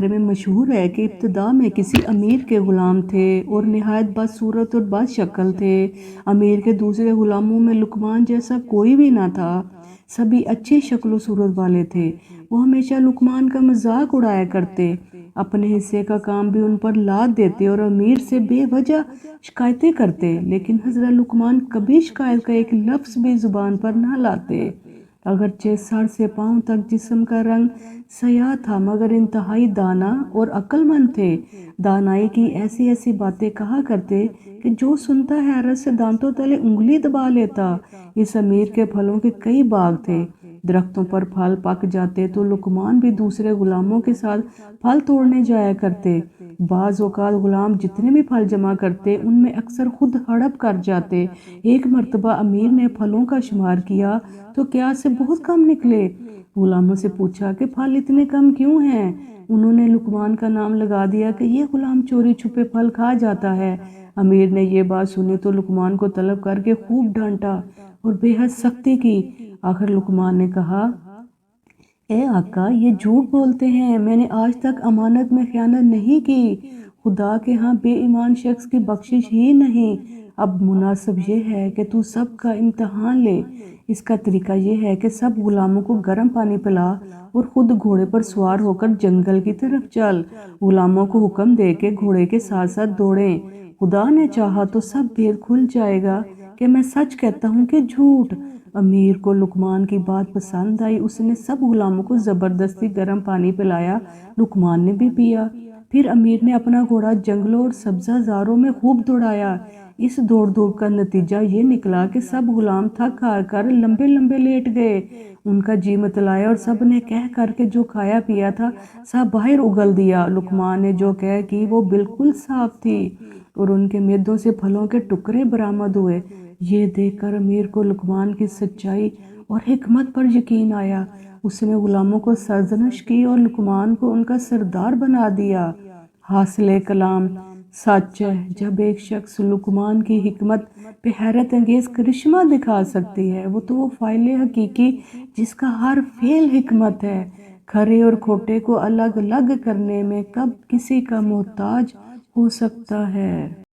بارے میں مشہور ہے کہ ابتدا میں کسی امیر کے غلام تھے اور نہایت بدصورت اور بد شکل تھے۔ امیر کے دوسرے غلاموں میں لقمان جیسا کوئی بھی نہ تھا، سبھی اچھی شکل و صورت والے تھے۔ وہ ہمیشہ لقمان کا مذاق اڑایا کرتے، اپنے حصے کا کام بھی ان پر لاد دیتے اور امیر سے بے وجہ شکایتیں کرتے، لیکن حضرت لقمان کبھی شکایت کا ایک لفظ بھی زبان پر نہ لاتے۔ اگرچہ سر سے پاؤں تک جسم کا رنگ سیاہ تھا، مگر انتہائی دانا اور عقل مند تھے۔ دانائی کی ایسی ایسی باتیں کہا کرتے کہ جو سنتا حیرت سے دانتوں تلے انگلی دبا لیتا۔ اس امیر کے پھلوں کے کئی باغ تھے۔ درختوں پر پھل پک جاتے تو لقمان بھی دوسرے غلاموں کے ساتھ پھل توڑنے جایا کرتے۔ بعض اوقات غلام جتنے بھی پھل جمع کرتے ان میں اکثر خود ہڑپ کر جاتے۔ ایک مرتبہ امیر نے پھلوں کا شمار کیا تو قیاس سے بہت کم نکلے۔ غلاموں سے پوچھا کہ پھل اتنے کم کیوں ہیں؟ انہوں نے لقمان کا نام لگا دیا کہ یہ غلام چوری چھپے پھل کھا جاتا ہے۔ امیر نے یہ بات سنی تو لقمان کو طلب کر کے خوب ڈانٹا اور بے حد سختی کی۔ آخر لقمان نے کہا، اے آقا، یہ جھوٹ بولتے ہیں، میں نے آج تک امانت میں خیانت نہیں کی۔ خدا کے ہاں بے ایمان شخص کی بخشش ہی نہیں۔ اب مناسب یہ ہے کہ تو سب کا امتحان لے۔ اس کا طریقہ یہ ہے کہ سب غلاموں کو گرم پانی پلا اور خود گھوڑے پر سوار ہو کر جنگل کی طرف چل۔ غلاموں کو حکم دے کہ گھوڑے کے ساتھ ساتھ دوڑیں۔ خدا نے چاہا تو سب بھید کھل جائے گا کہ میں سچ کہتا ہوں کہ جھوٹ۔ امیر کو لقمان کی بات پسند آئی۔ اس نے سب غلاموں کو زبردستی گرم پانی پلایا۔ لقمان نے بھی پیا۔ پھر امیر نے اپنا گھوڑا جنگلوں اور سبزہ زاروں میں خوب دوڑایا۔ اس دوڑ دھوپ کا نتیجہ یہ نکلا کہ سب غلام تھک ہار کر لمبے لمبے لیٹ گئے۔ ان کا جی متلایا اور سب نے کہہ کر کے جو کھایا پیا تھا سب باہر اگل دیا۔ لقمان نے جو کہہ کی وہ بالکل صاف تھی اور ان کے معدوں سے پھلوں کے ٹکڑے برآمد ہوئے۔ یہ دیکھ کر امیر کو لقمان کی سچائی اور حکمت پر یقین آیا۔ اس نے غلاموں کو سرزنش کی اور لقمان کو ان کا سردار بنا دیا۔ حاصل کلام سچ ہے، جب ایک شخص لقمان کی حکمت پہ حیرت انگیز کرشمہ دکھا سکتی ہے تو وہ فاعل حقیقی جس کا ہر فعل حکمت ہے، کھرے اور کھوٹے کو الگ الگ کرنے میں کب کسی کا محتاج ہو سکتا ہے؟